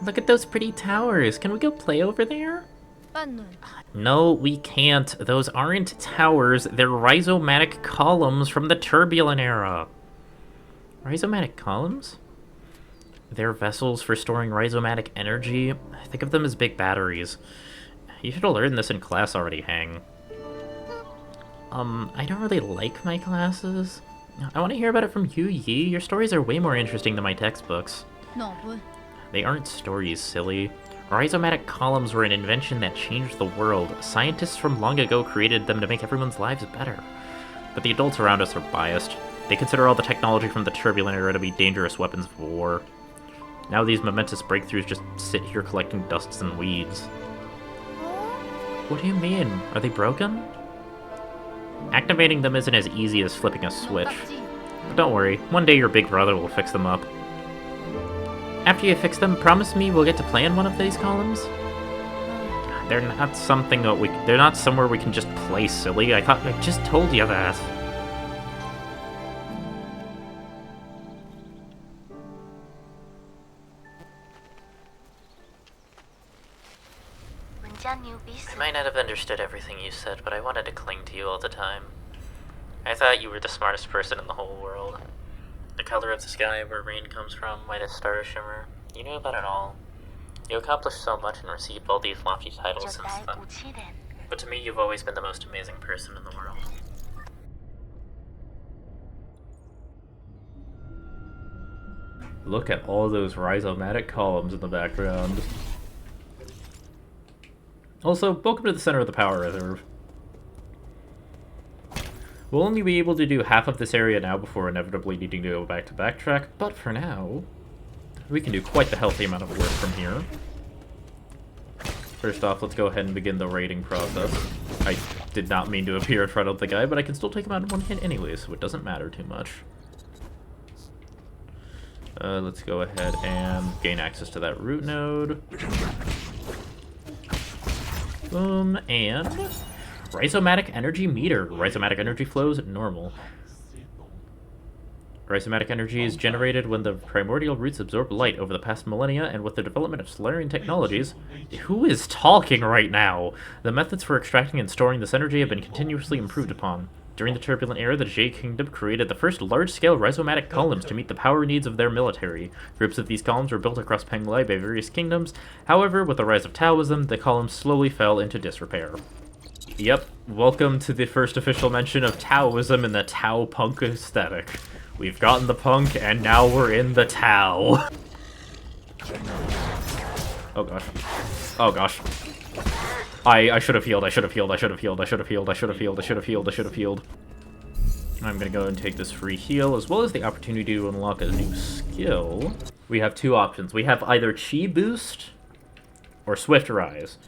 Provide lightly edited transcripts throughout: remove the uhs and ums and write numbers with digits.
Look at those pretty towers. Can we go play over there? 빠누. No, we can't. Those aren't towers. They're rhizomatic columns from the turbulent era. Rhizomatic columns? They're vessels for storing rhizomatic energy. Think of them as big batteries. You should have learned this in class already, Hang. I don't really like my classes. I want to hear about it from you, Yi. Your stories are way more interesting than my textbooks. 너 뭐? They aren't stories, silly. Rhizomatic columns were an invention that changed the world. Scientists from long ago created them to make everyone's lives better. But the adults around us are biased. They consider all the technology from the turbulent era to be dangerous weapons of war. Now these momentous breakthroughs just sit here collecting dusts and weeds. What do you mean? Are they broken? Activating them isn't as easy as flipping a switch. But don't worry, one day your big brother will fix them up. After you fix them, promise me we'll get to play in one of these columns? They're not something that they're not somewhere we can just play, silly. I thought I just told you that. I might not have understood everything you said, but I wanted to cling to you all the time. I thought you were the smartest person in the whole world. The color of the sky, where rain comes from, why the stars shimmer. You knew about it all. You accomplished so much and received all these lofty titles since then. But to me, you've always been the most amazing person in the world. Look at all those rhizomatic columns in the background. Also, welcome to the center of the power reserve. We'll only be able to do half of this area now before inevitably needing to go back to backtrack, but for now, we can do quite the healthy amount of work from here. First off, let's go ahead and begin the raiding process. I did not mean to appear in front of the guy, but I can still take him out in one hit anyway, so it doesn't matter too much. Let's go ahead and gain access to that root node. Boom, and rhizomatic energy meter. Rhizomatic energy flows at normal. Rhizomatic energy is generated when the primordial roots absorb light over the past millennia, and with the development of Solarian technologies... Who is talking right now? The methods for extracting and storing this energy have been continuously improved upon. During the turbulent era, the Jade Kingdom created the first large-scale rhizomatic columns to meet the power needs of their military. Groups of these columns were built across Penglai by various kingdoms. However, with the rise of Taoism, the columns slowly fell into disrepair. Yep, welcome to the first official mention of Taoism in the Tao punk aesthetic. We've gotten the punk, and now we're in the Tao. Oh gosh. Oh gosh. I should have healed, I should have healed, I should have healed, I should have healed, I should have healed, I should have healed, I should have healed. I'm gonna go and take this free heal, as well as the opportunity to unlock a new skill. We have two options. We have either Chi Boost or Swift Rise.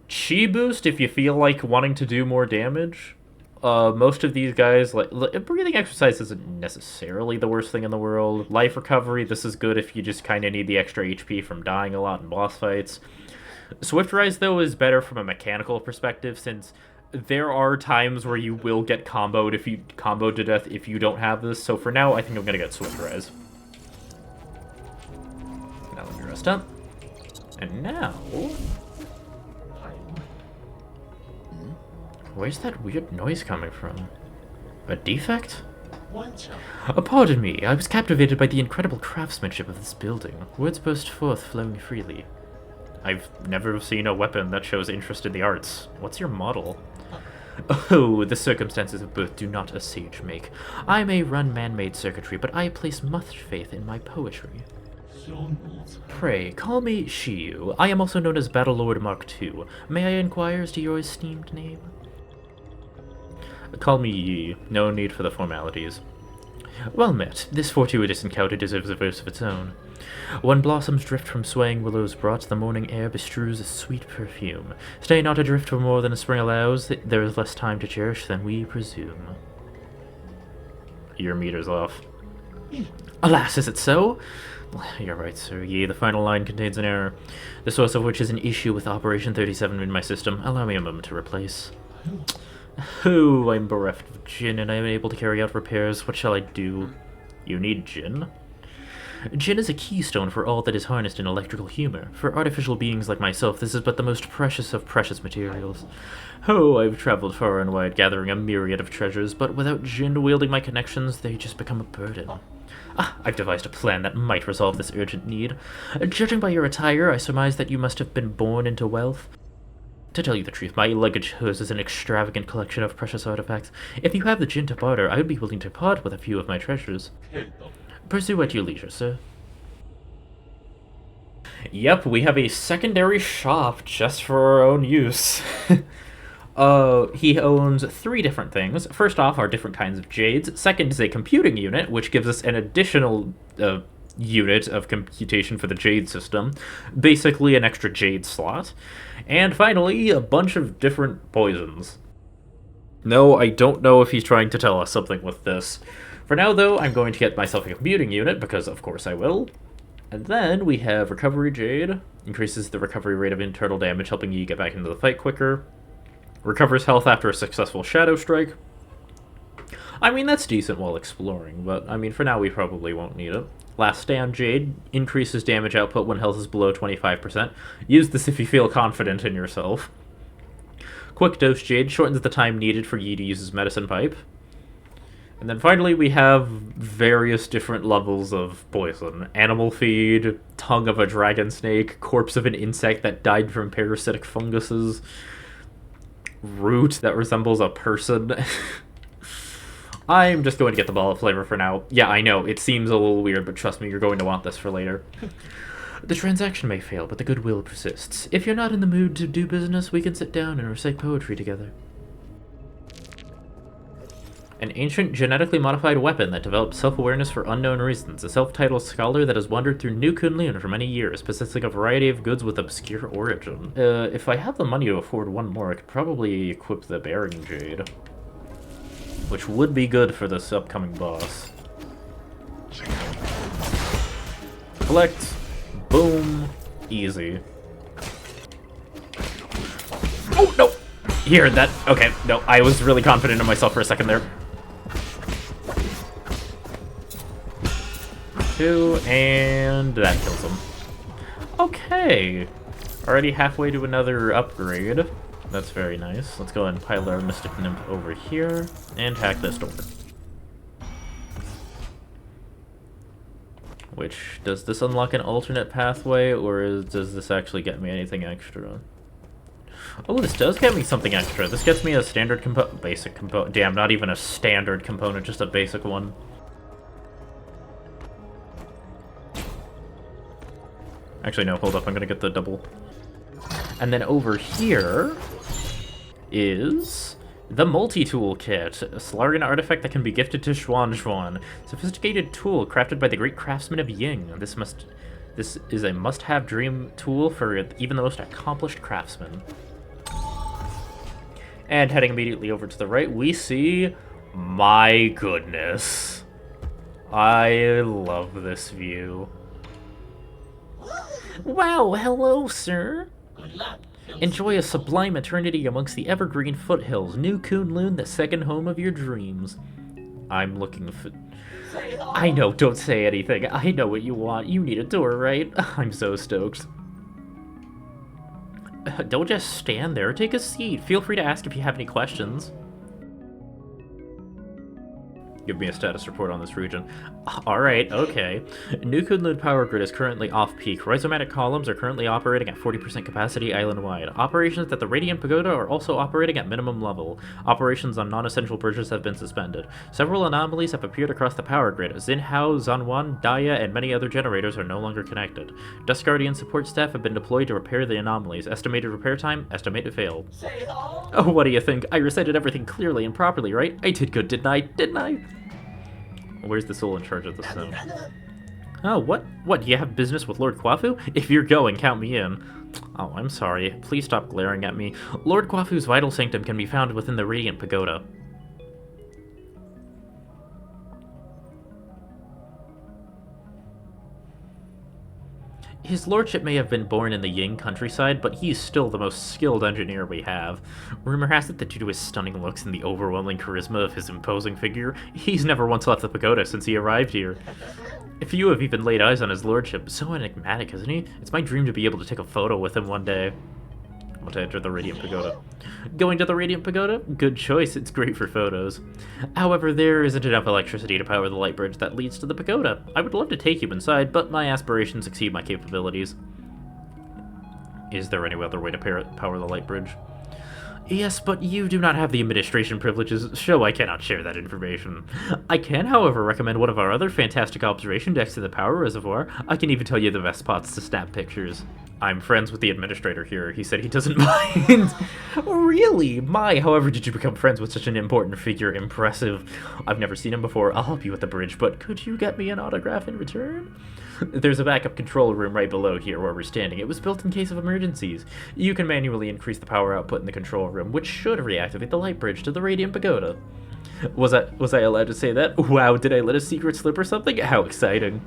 Chi Boost if you feel like wanting to do more damage. Most of these guys, like, breathing exercise isn't necessarily the worst thing in the world. Life recovery, this is good if you just kind of need the extra HP from dying a lot in boss fights. Swift Rise, though, is better from a mechanical perspective, since there are times where you will get comboed if you combo to death if you don't have this. So for now, I think I'm gonna get Swift Rise. Now let me rest up. And now... Where's that weird noise coming from? A defect? Pardon me, I was captivated by the incredible craftsmanship of this building. Words burst forth, flowing freely. I've never seen a weapon that shows interest in the arts. What's your model? Oh, the circumstances of birth do not a sage make. I may run man-made circuitry, but I place much faith in my poetry. Pray, call me Shiyu. I am also known as Battlelord Mark II. May I inquire as to your esteemed name? Call me Yi. No need for the formalities. Well met. This fortuitous encounter deserves a verse of its own. When blossoms drift from swaying willows brought, the morning air bestrews a sweet perfume. Stay not adrift for more than a spring allows, there is less time to cherish than we presume. Your meter's off. Alas, is it so? You're right, sir. Yea, the final line contains an error, the source of which is an issue with Operation 37 in my system. Allow me a moment to replace. Oh, I'm bereft of Jin, and I am able to carry out repairs. What shall I do? You need Jin? Jin is a keystone for all that is harnessed in electrical humor. For artificial beings like myself, this is but the most precious of precious materials. Oh, I've traveled far and wide gathering a myriad of treasures, but without Jin wielding my connections, they just become a burden. I've devised a plan that might resolve this urgent need. Judging by your attire, I surmise that you must have been born into wealth. To tell you the truth, my luggage hoses an extravagant collection of precious artifacts. If you have the Jin to barter, I would be willing to part with a few of my treasures. Pursue at your leisure, sir. Yep, we have a secondary shop just for our own use. He owns 3 different things. First off are different kinds of jades. Second is a computing unit, which gives us an additional unit of computation for the jade system. Basically an extra jade slot. And finally, a bunch of different poisons. No, I don't know if he's trying to tell us something with this. For now, though, I'm going to get myself a computing unit, because of course I will. And then we have Recovery Jade. Increases the recovery rate of internal damage, helping you get back into the fight quicker. Recovers health after a successful Shadow Strike. I mean, that's decent while exploring, but, I mean, for now we probably won't need it. Last Stand Jade. Increases damage output when health is below 25%. Use this if you feel confident in yourself. Quick Dose Jade. Shortens the time needed for Yi to use his Medicine Pipe. And then finally we have various different levels of poison. Animal Feed, Tongue of a Dragon Snake, Corpse of an Insect that died from parasitic funguses, Root that resembles a person. I'm just going to get the Ball of Flavor for now. Yeah, I know, it seems a little weird, but trust me, you're going to want this for later. The transaction may fail, but the goodwill persists. If you're not in the mood to do business, we can sit down and recite poetry together. An ancient, genetically modified weapon that develops self-awareness for unknown reasons. A self-titled scholar that has wandered through New Kunlun for many years, possessing a variety of goods with obscure origin. If I have the money to afford one more, I could probably equip the Bearing Jade. Which would be good for this upcoming boss. Collect. Boom. Easy. Oh, no! He heard that. Okay, no, I was really confident in myself for a second there. 2, and that kills him. Okay. Already halfway to another upgrade. That's very nice. Let's go ahead and pile our Mystic Nymph over here, and hack this door. Which, does this unlock an alternate pathway, or does this actually get me anything extra? Oh, this does get me something extra. This gets me a standard basic component. Damn, not even a standard component, just a basic one. Actually, no, hold up, I'm gonna get the double. And then over here is the Multi-Tool Kit, a Solarian artifact that can be gifted to Xuan Xuan. Sophisticated tool crafted by the great craftsman of Ying. This is a must-have dream tool for even the most accomplished craftsman. And heading immediately over to the right, we see... My goodness. I love this view. Wow, hello, sir. Enjoy a sublime eternity amongst the evergreen foothills. New Kunlun, the second home of your dreams. I'm looking for... I know, don't say anything. I know what you want. You need a door, right? I'm so stoked. Don't just stand there. Take a seat. Feel free to ask if you have any questions. Give me a status report on this region. Alright, okay. New Kunlun power grid is currently off-peak. Rhizomatic columns are currently operating at 40% capacity island-wide. Operations at the Radiant Pagoda are also operating at minimum level. Operations on non-essential bridges have been suspended. Several anomalies have appeared across the power grid. Xinhao, Zanwan, Daya, and many other generators are no longer connected. Dust Guardian support staff have been deployed to repair the anomalies. Estimated repair time, estimated failed. Oh, what do you think? I recited everything clearly and properly, right? I did good, didn't I? Didn't I? Where's the soul in charge of this sim? Oh, what? What, do you have business with Lord Kwafu? If you're going, count me in. Oh, I'm sorry. Please stop glaring at me. Lord Kwafu's vital sanctum can be found within the Radiant Pagoda. His lordship may have been born in the Ying countryside, but he's still the most skilled engineer we have. Rumor has it that due to his stunning looks and the overwhelming charisma of his imposing figure, he's never once left the pagoda since he arrived here. If you have even laid eyes on his lordship, so enigmatic, isn't he? It's my dream to be able to take a photo with him one day. I want to enter the Radiant Pagoda. Going to the Radiant Pagoda? Good choice, it's great for photos. However, there isn't enough electricity to power the light bridge that leads to the pagoda. I would love to take you inside, but my aspirations exceed my capabilities. Is there any other way to power the light bridge? Yes, but you do not have the administration privileges, so I cannot share that information. I can, however, recommend one of our other fantastic observation decks to the power reservoir. I can even tell you the best spots to snap pictures. I'm friends with the administrator here. He said he doesn't mind. Really? My, however did you become friends with such an important figure? Impressive. I've never seen him before. I'll help you with the bridge, but could you get me an autograph in return? There's a backup control room right below here where we're standing. It was built in case of emergencies. You can manually increase the power output in the control room, which should reactivate the light bridge to the Radiant Pagoda. Was I allowed to say that? Wow, did I let a secret slip or something? How exciting.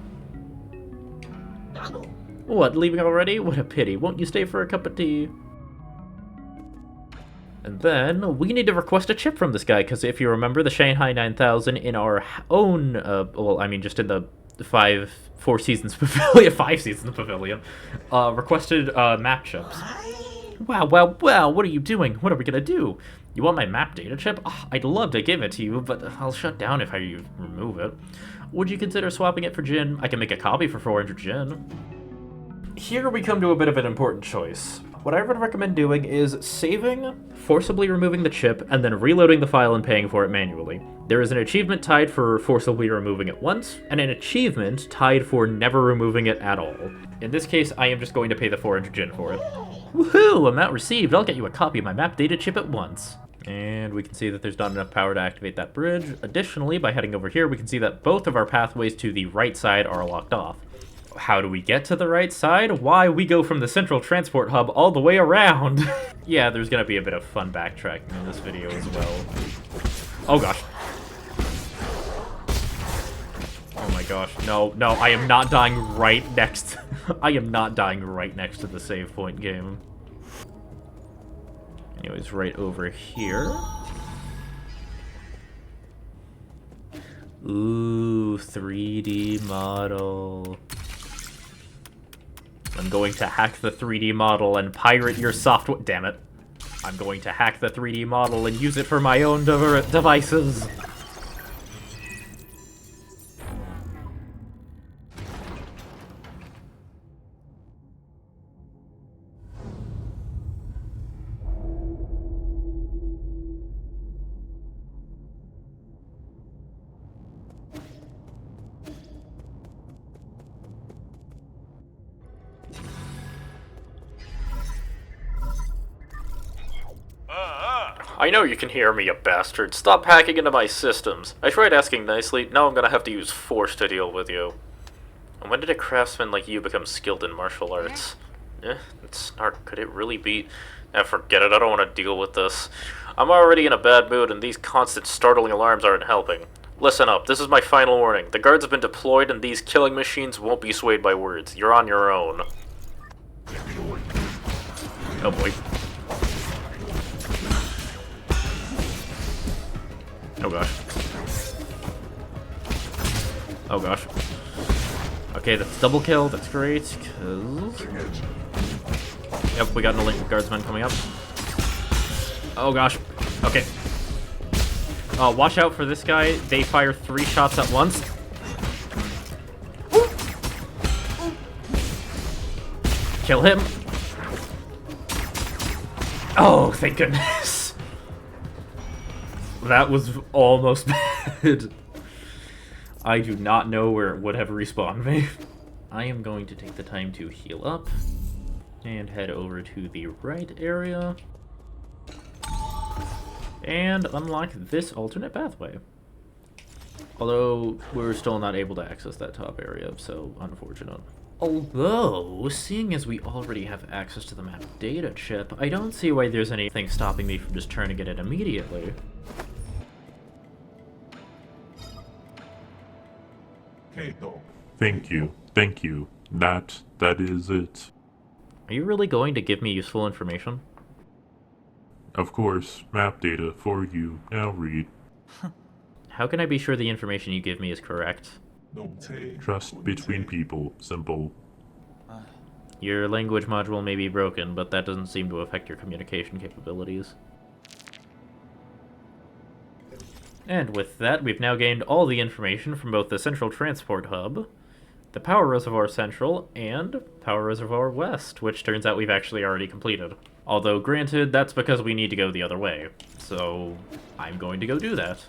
What, leaving already? What a pity. Won't you stay for a cup of tea? And then, we need to request a chip from this guy, because if you remember, the Shanghai 9000 in our own, well, I mean, just in the 5 seasons pavilion, requested map chips. Wow, what are you doing? What are we gonna do? You want my map data chip? Oh, I'd love to give it to you, but I'll shut down if you remove it. Would you consider swapping it for gin? I can make a copy for 400 gin. Here we come to a bit of an important choice. What I would recommend doing is saving, forcibly removing the chip, and then reloading the file and paying for it manually. There is an achievement tied for forcibly removing it once, and an achievement tied for never removing it at all. In this case, I am just going to pay the 400 gin for it. Woohoo! Amount received! I'll get you a copy of my map data chip at once. And we can see that there's not enough power to activate that bridge. Additionally, by heading over here, we can see that both of our pathways to the right side are locked off. How do we get to the right side? Why, we go from the central transport hub all the way around. Yeah, there's gonna be a bit of fun backtracking in this video as well. Oh gosh. Oh my gosh. No, I am not dying right next. I am not dying right next to the save point game. Anyways, right over here. Ooh, 3D model. I'm going to hack the 3D model and pirate your software. Damn it. I'm going to hack the 3D model and use it for my own devices. I know you can hear me, you bastard. Stop hacking into my systems. I tried asking nicely, now I'm gonna have to use force to deal with you. And when did a craftsman like you become skilled in martial arts? It's snark. Could it really be? Forget it, I don't want to deal with this. I'm already in a bad mood and these constant startling alarms aren't helping. Listen up, this is my final warning. The guards have been deployed and these killing machines won't be swayed by words. You're on your own. Oh boy. Oh gosh. Oh gosh. Okay, that's double kill, that's great, cause... Yep, we got an elite guardsman coming up. Oh gosh. Okay. Watch out for this guy. They fire 3 shots at once. Kill him. Oh, thank goodness. That was almost bad. I do not know where it would have respawned me. I am going to take the time to heal up and head over to the right area and unlock this alternate pathway. Although we're still not able to access that top area, so unfortunate. Although, seeing as we already have access to the map data chip, I don't see why there's anything stopping me from just turning it in immediately. Thank you. That is it. Are you really going to give me useful information? Of course, map data for you. Now read. How can I be sure the information you give me is correct? Trust between people. Simple. Your language module may be broken, but that doesn't seem to affect your communication capabilities. And with that, we've now gained all the information from both the Central Transport Hub, the Power Reservoir Central, and Power Reservoir West, which turns out we've actually already completed. Although, granted, that's because we need to go the other way, so I'm going to go do that.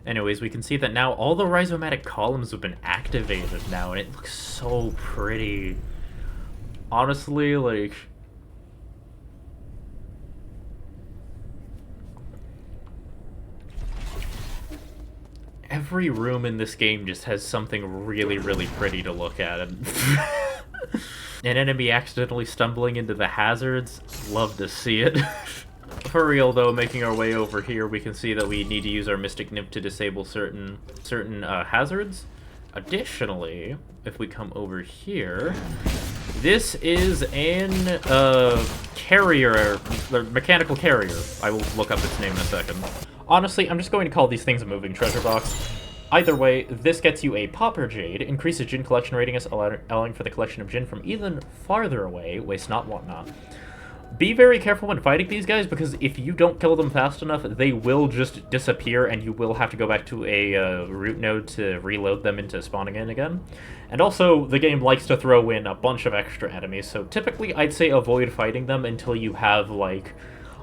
Anyways, we can see that now all the rhizomatic columns have been activated now, and it looks so pretty. Honestly, like... every room in this game just has something really, really pretty to look at. And an enemy accidentally stumbling into the hazards, love to see it. For real though, making our way over here, we can see that we need to use our Mystic Nymph to disable certain hazards. Additionally, if we come over here, this is an carrier, or mechanical carrier. I will look up its name in a second. Honestly, I'm just going to call these things a moving treasure box. Either way, this gets you a Pauper Jade, increases Djinn collection radius, allowing for the collection of Djinn from even farther away, waste not, want not. Be very careful when fighting these guys, because if you don't kill them fast enough, they will just disappear, and you will have to go back to a root node to reload them into spawning in again. And also, the game likes to throw in a bunch of extra enemies, so typically I'd say avoid fighting them until you have, like,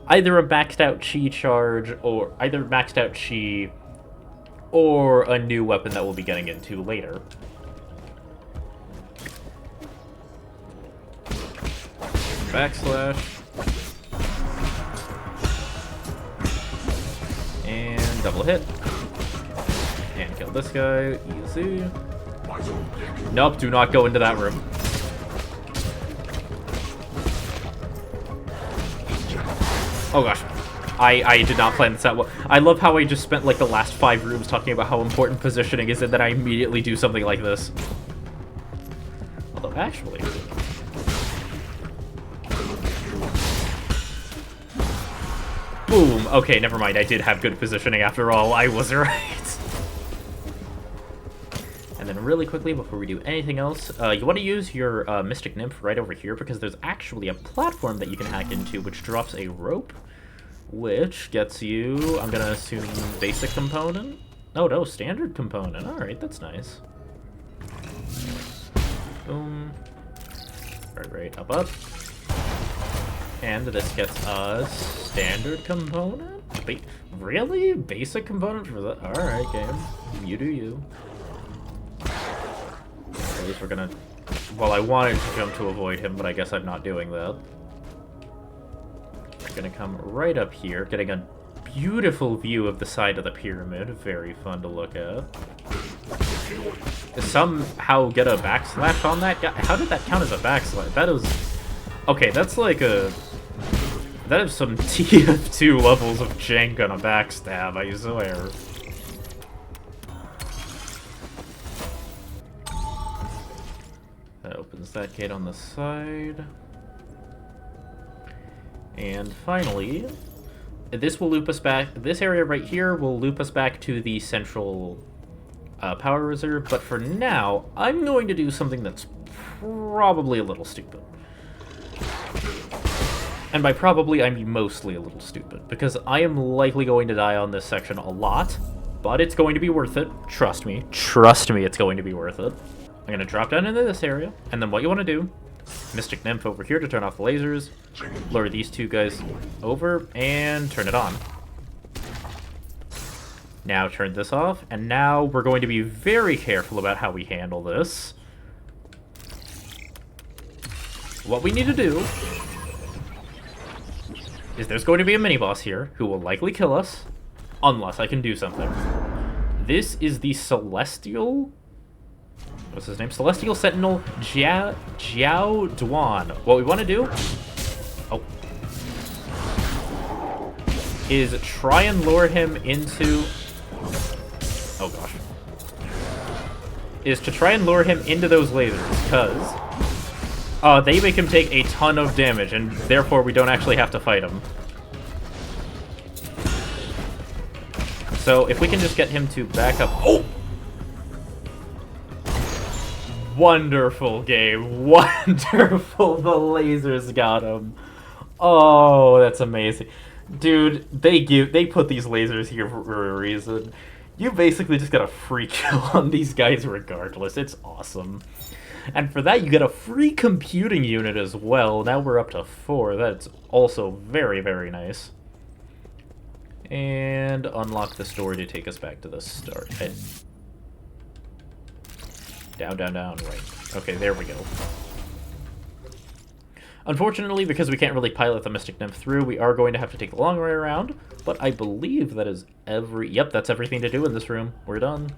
either a maxed out chi charge, or either maxed out chi, or a new weapon that we'll be getting into later. Backslash. And double hit. And kill this guy. Easy. Nope, do not go into that room. Oh gosh. I did not plan this out well. I love how I just spent like the last 5 rooms talking about how important positioning is, and then I immediately do something like this. Although actually... boom! Okay, never mind. I did have good positioning after all. I was right. And then really quickly, before we do anything else, you want to use your Mystic Nymph right over here, because there's actually a platform that you can hack into, which drops a rope, which gets you, I'm going to assume, basic component? Oh, no, standard component. Alright, that's nice. Boom. Right, up, up. And this gets us standard component? Really? Basic component for that? Alright, game. You do you. At least we're gonna... well, I wanted to jump to avoid him, but I guess I'm not doing that. We're gonna come right up here, getting a beautiful view of the side of the pyramid. Very fun to look at. Somehow get a backslash on that guy? How did that count as a backslash? That is... okay, that's like a... that is some TF2 levels of jank on a backstab, I swear. That opens that gate on the side. And finally, this will loop us back. This area right here will loop us back to the central power reserve. But for now, I'm going to do something that's probably a little stupid. And by probably, I mean mostly a little stupid, because I am likely going to die on this section a lot, but it's going to be worth it. Trust me. Trust me, it's going to be worth it. I'm going to drop down into this area, and then what you want to do, Mystic Nymph over here to turn off the lasers, lure these two guys over, and turn it on. Now turn this off, and now we're going to be very careful about how we handle this. What we need to do is there's going to be a mini-boss here who will likely kill us, unless I can do something. This is the Celestial... what's his name? Celestial Sentinel Jiao Duan. What we want to do... oh. is try and lure him into... oh gosh. Is to try and lure him into those lasers, because... they make him take a ton of damage, and therefore we don't actually have to fight him. So if we can just get him to back up... Oh! Wonderful game. Wonderful. The lasers got him. Oh, that's amazing. Dude, they put these lasers here for a reason. You basically just got a free kill on these guys regardless. It's awesome. And for that, you get a free computing unit as well. Now we're up to 4. That's also very, very nice. And unlock this door to take us back to the start. Hey. Down, down, down, right. Okay, there we go. Unfortunately, because we can't really pilot the Mystic Nymph through, we are going to have to take the long way around, but I believe that is Yep, that's everything to do in this room. We're done.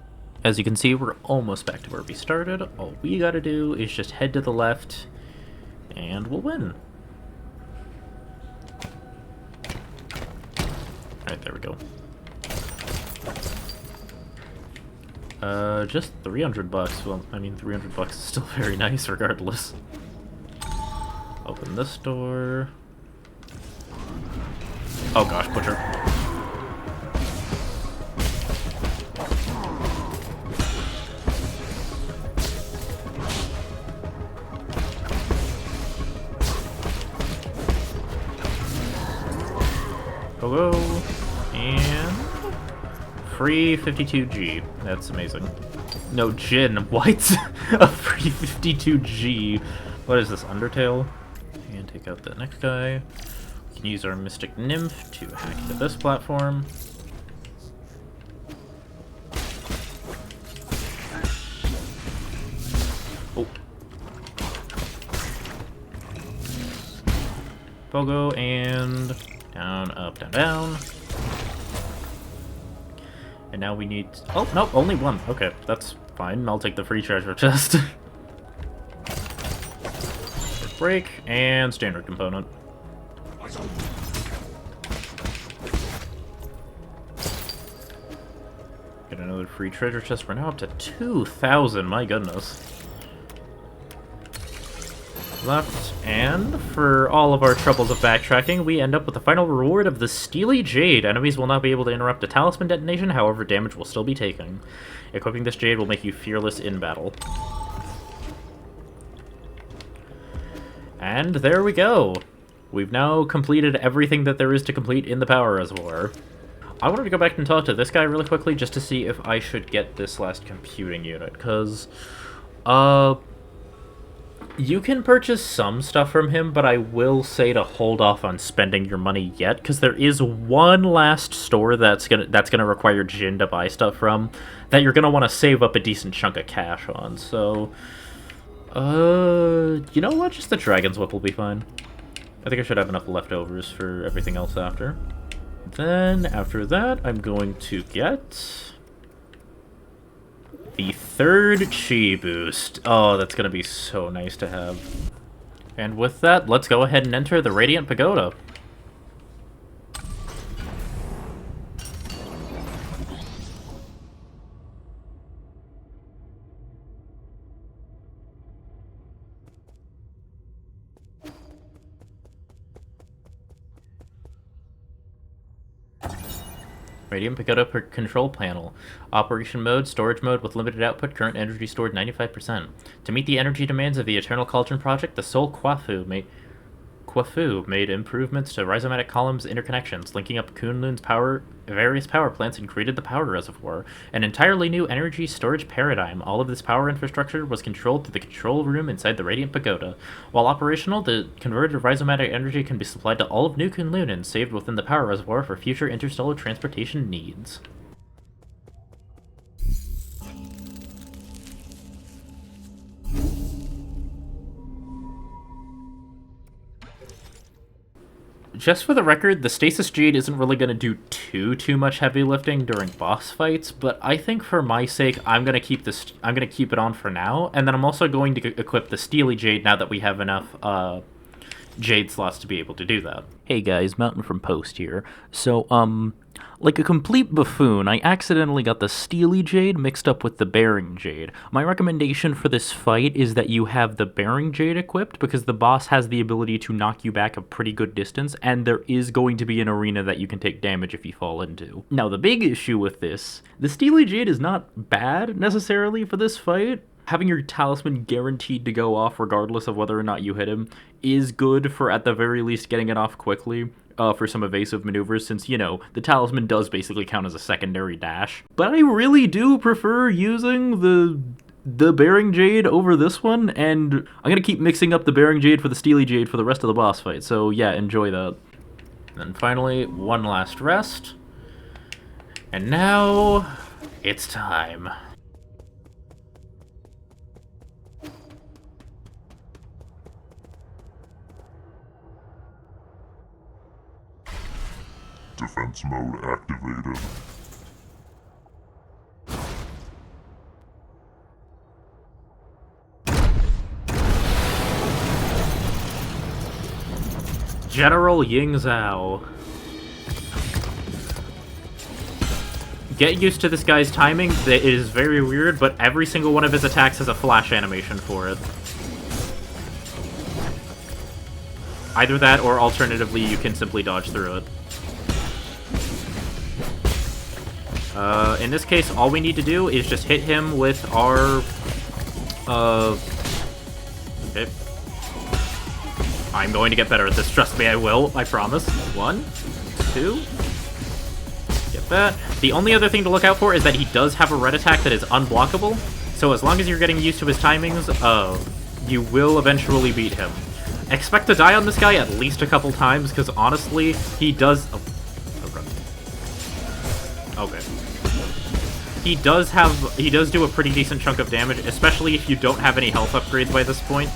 As you can see, we're almost back to where we started. All we gotta do is just head to the left, and we'll win. Alright, there we go. Just 300 bucks. Well, I mean, 300 bucks is still very nice regardless. Open this door. Oh gosh, Butcher. Hello. And... free 52G. That's amazing. No, Jin. What? A free 52G. What is this, Undertale? And take out the next guy. We can use our Mystic Nymph to hack to this platform. Oh. Pogo, and down, up, down, down. And now we need... Oh, no, only one. Okay, that's fine. I'll take the free treasure chest. Break, and standard component. Get another free treasure chest. We're now up to 2,000, my goodness. Left, and for all of our troubles of backtracking, we end up with the final reward of the Steely Jade. Enemies will not be able to interrupt a talisman detonation, however damage will still be taken. Equipping this jade will make you fearless in battle. And there we go. We've now completed everything that there is to complete in the power reservoir. I wanted to go back and talk to this guy really quickly just to see if I should get this last computing unit, because, you can purchase some stuff from him, but I will say to hold off on spending your money yet, because there is one last store that's gonna require Jin to buy stuff from, that you're gonna want to save up a decent chunk of cash on, so... you know what? Just the Dragon's Whip will be fine. I think I should have enough leftovers for everything else after. Then, after that, I'm going to get... the third Chi boost. Oh, that's gonna be so nice to have. And with that, let's go ahead and enter the Radiant Pagoda. Radiant Pagoda per control panel. Operation mode, storage mode with limited output, current energy stored 95%. To meet the energy demands of the Eternal Cauldron project, the Soul Kwafu made improvements to rhizomatic columns interconnections, linking up Kunlun's various power plants and created the power reservoir, an entirely new energy storage paradigm. All of this power infrastructure was controlled through the control room inside the Radiant Pagoda. While operational, the converted rhizomatic energy can be supplied to all of New Kunlun and saved within the power reservoir for future interstellar transportation needs. Just for the record, the Stasis Jade isn't really going to do too much heavy lifting during boss fights, but I think for my sake, I'm going to keep it on for now, and then I'm also going to equip the Steely Jade now that we have enough Jade slots to be able to do that. Hey guys, Mountain from Post here. So, like a complete buffoon, I accidentally got the Steely Jade mixed up with the Bearing Jade. My recommendation for this fight is that you have the Bearing Jade equipped because the boss has the ability to knock you back a pretty good distance, and there is going to be an arena that you can take damage if you fall into. Now, the big issue with this, the Steely Jade is not bad necessarily for this fight. Having your talisman guaranteed to go off regardless of whether or not you hit him is good for at the very least getting it off quickly for some evasive maneuvers, since, you know, the talisman does basically count as a secondary dash. But I really do prefer using the Bearing Jade over this one, and I'm gonna keep mixing up the Bearing Jade for the Steely Jade for the rest of the boss fight, so yeah, enjoy that. And then finally, one last rest. And now, it's time. Defense mode activated. General Ying Zhao. Get used to this guy's timing. It is very weird, but every single one of his attacks has a flash animation for it. Either that, or alternatively, you can simply dodge through it. In this case, all we need to do is just hit him with our, okay. I'm going to get better at this, trust me, I will, I promise. 1, 2, get that. The only other thing to look out for is that he does have a red attack that is unblockable, so as long as you're getting used to his timings, you will eventually beat him. Expect to die on this guy at least a couple times, because honestly, he does... Oh, okay. He does do a pretty decent chunk of damage, especially if you don't have any health upgrades by this point.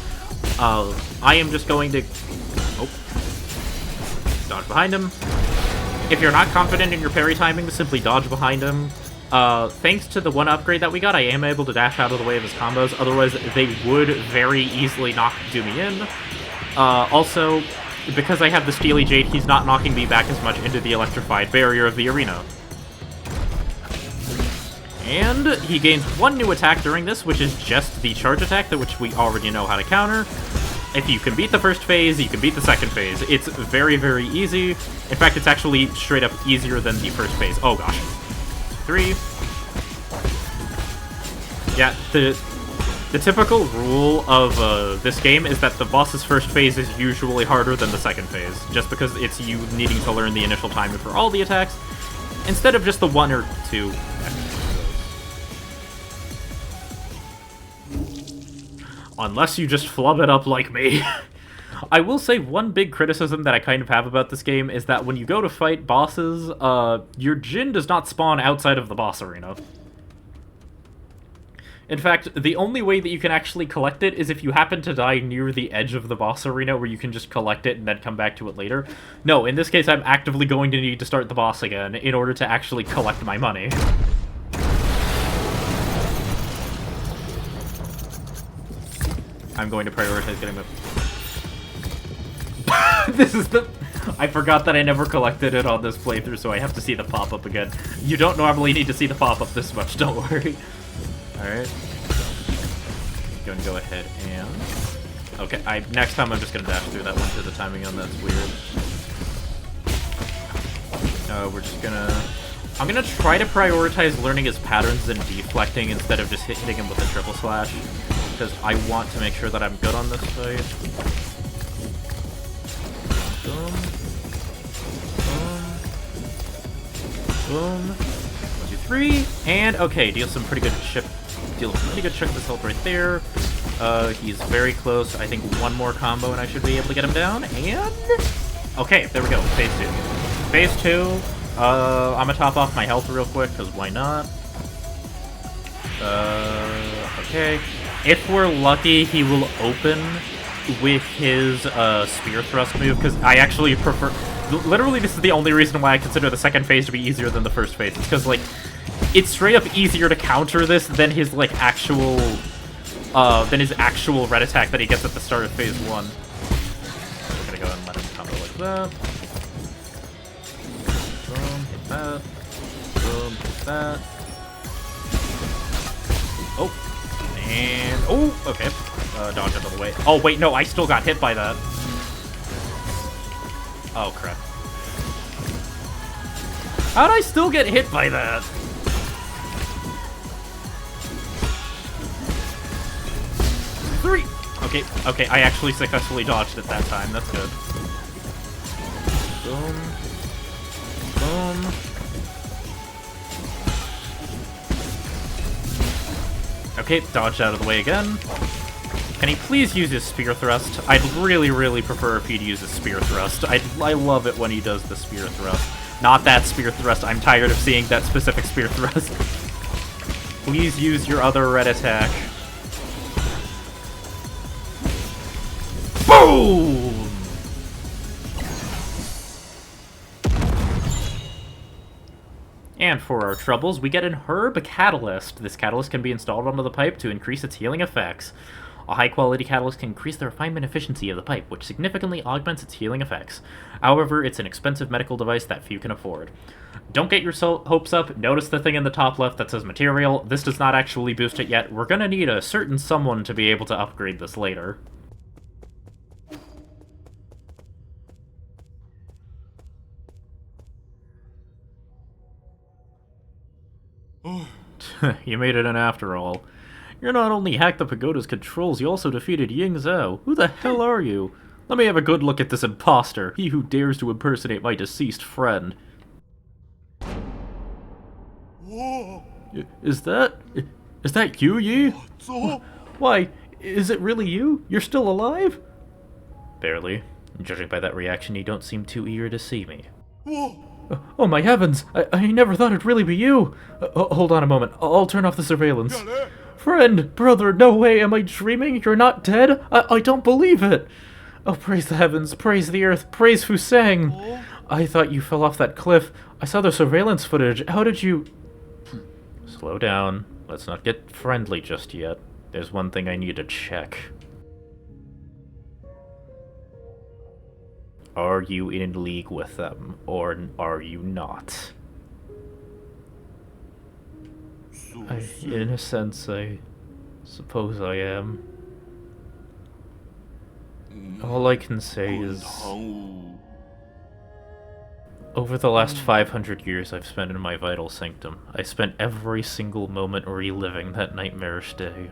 I am just going to... Oh. Dodge behind him. If you're not confident in your parry timing, simply dodge behind him. Thanks to the one upgrade that we got, I am able to dash out of the way of his combos, otherwise they would very easily do me in. Also, because I have the Steely Jade, he's not knocking me back as much into the electrified barrier of the arena. And he gains one new attack during this, which is just the charge attack, which we already know how to counter. If you can beat the first phase, you can beat the second phase. It's very, very easy. In fact, it's actually straight up easier than the first phase. Oh gosh. 3. Yeah, the typical rule of this game is that the boss's first phase is usually harder than the second phase, just because it's you needing to learn the initial timing for all the attacks, instead of just the 1 or 2. Unless you just flub it up like me. I will say one big criticism that I kind of have about this game is that when you go to fight bosses, your Jin does not spawn outside of the boss arena. In fact, the only way that you can actually collect it is if you happen to die near the edge of the boss arena, where you can just collect it and then come back to it later. No, in this case, I'm actively going to need to start the boss again in order to actually collect my money. I'm going to prioritize getting the... This is the... I forgot that I never collected it on this playthrough, so I have to see the pop-up again. You don't normally need to see the pop-up this much, don't worry. Alright. Going to go ahead and... Okay, next time I'm just going to dash through that one, because the timing on that's weird. We're just gonna... I'm gonna try to prioritize learning his patterns and deflecting instead of just hitting him with a triple slash, because I want to make sure that I'm good on this fight. Boom. Boom. Boom. 1, 2, 3. And, okay, deal a pretty good chunk of his health right there. He's very close. I think one more combo and I should be able to get him down. And... Okay, there we go. Phase 2. Phase 2. I'm gonna top off my health real quick, because why not? Okay. If we're lucky, he will open with his spear thrust move, because I actually prefer... Literally, this is the only reason why I consider the second phase to be easier than the first phase. It's because, like, it's straight up easier to counter this than his, like, actual red attack that he gets at the start of phase 1. We're gonna go ahead and let him combo like that. Boom, hit that. Boom, hit that. Oh, and oh, okay. Dodge out of the way. Oh wait, no, I still got hit by that. Oh crap. How'd I still get hit by that? Three. Okay, I actually successfully dodged it that time. That's good. Boom. Boom. Okay, dodged out of the way again. Can he please use his spear thrust? I'd really, really prefer if he'd use his spear thrust. I love it when he does the spear thrust. Not that spear thrust. I'm tired of seeing that specific spear thrust. Please use your other red attack. Boom! And for our troubles, we get an herb catalyst. This catalyst can be installed onto the pipe to increase its healing effects. A high-quality catalyst can increase the refinement efficiency of the pipe, which significantly augments its healing effects. However, it's an expensive medical device that few can afford. Don't get your hopes up. Notice the thing in the top left that says material. This does not actually boost it yet. We're gonna need a certain someone to be able to upgrade this later. You made it in after all. You not only hacked the pagoda's controls, you also defeated Ying Zhao. Who the hell are you? Let me have a good look at this imposter, he who dares to impersonate my deceased friend. Is that you, Yi? Why, is it really you? You're still alive? Barely. Judging by that reaction, you don't seem too eager to see me. Oh my heavens! I never thought it'd really be you! Hold on a moment, I'll turn off the surveillance. Friend, brother, no way, am I dreaming? You're not dead? I don't believe it! Oh, praise the heavens, praise the earth, praise Fusang! I thought you fell off that cliff. I saw the surveillance footage. How did you... Slow down. Let's not get friendly just yet. There's one thing I need to check. Are you in league with them, or are you not? In a sense, I suppose I am. All I can say is... Over the last 500 years I've spent in my vital sanctum, I spent every single moment reliving that nightmarish day.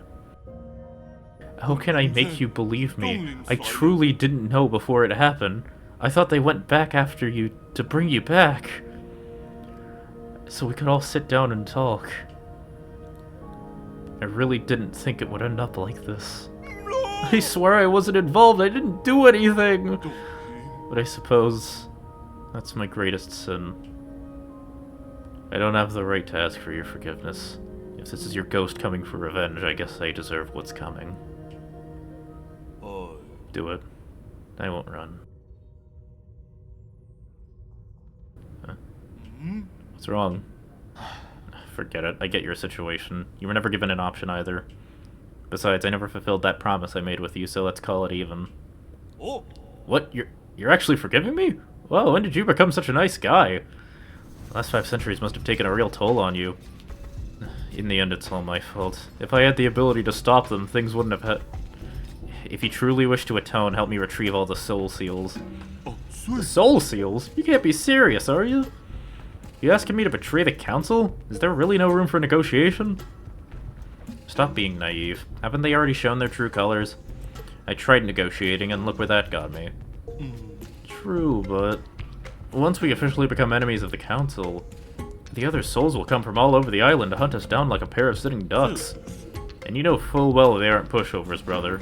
How can I make you believe me? I truly didn't know before it happened. I thought they went back after you to bring you back. So we could all sit down and talk. I really didn't think it would end up like this. I swear I wasn't involved, I didn't do anything! But I suppose that's my greatest sin. I don't have the right to ask for your forgiveness. If this is your ghost coming for revenge, I guess I deserve what's coming. Do it. I won't run. Huh? What's wrong? Forget it. I get your situation. You were never given an option either. Besides, I never fulfilled that promise I made with you, so let's call it even. Oh. What? You're actually forgiving me? Whoa, when did you become such a nice guy? The last 5 centuries must have taken a real toll on you. In the end, it's all my fault. If I had the ability to stop them, things wouldn't have had... If you truly wish to atone, help me retrieve all the soul seals. The soul seals? You can't be serious, are you? You asking me to betray the council? Is there really no room for negotiation? Stop being naive. Haven't they already shown their true colors? I tried negotiating, and look where that got me. True, but... once we officially become enemies of the council, the other souls will come from all over the island to hunt us down like a pair of sitting ducks. And you know full well they aren't pushovers, brother.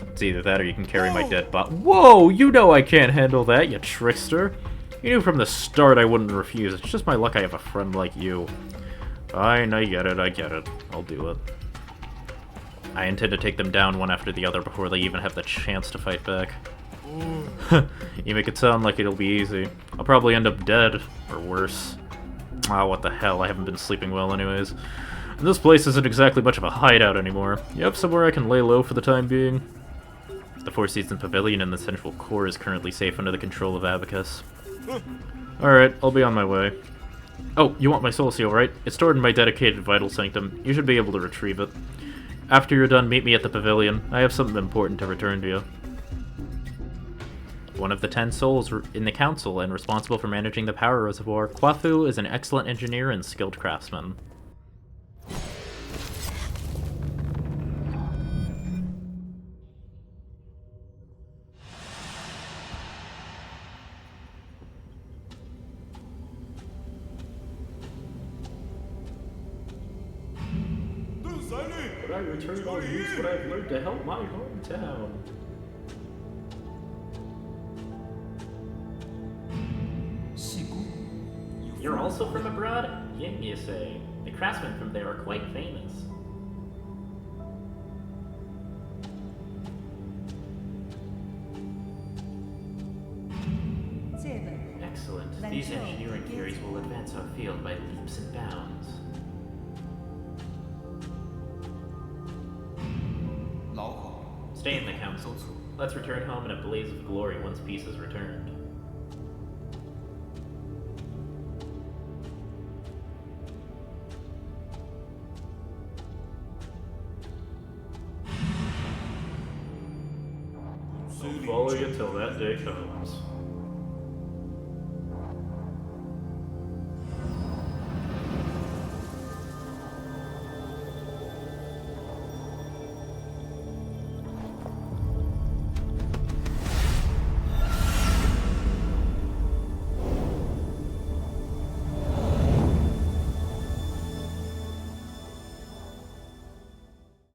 It's either that or you can carry my dead bot. Whoa! You know I can't handle that, you trickster! You knew from the start I wouldn't refuse. It's just my luck I have a friend like you. Fine, I get it. I'll do it. I intend to take them down one after the other before they even have the chance to fight back. You make it sound like it'll be easy. I'll probably end up dead, or worse. Ah, what the hell, I haven't been sleeping well anyways. And this place isn't exactly much of a hideout anymore. Yep, somewhere I can lay low for the time being. The Four Seasons Pavilion in the central core is currently safe under the control of Abacus. Alright, I'll be on my way. Oh, you want my soul seal, right? It's stored in my dedicated Vital Sanctum. You should be able to retrieve it. After you're done, meet me at the pavilion. I have something important to return to you. One of the 10 souls in the council and responsible for managing the power reservoir, Kwafu is an excellent engineer and skilled craftsman. When I return, I'll use what I've learned to help my hometown. You're also from abroad? Ying, you say. The craftsmen from there are quite famous. Excellent. These engineering theories will advance our field by leaps and bounds. Stay in the council. Let's return home in a blaze of glory once peace is returned. I'll follow you till that day comes.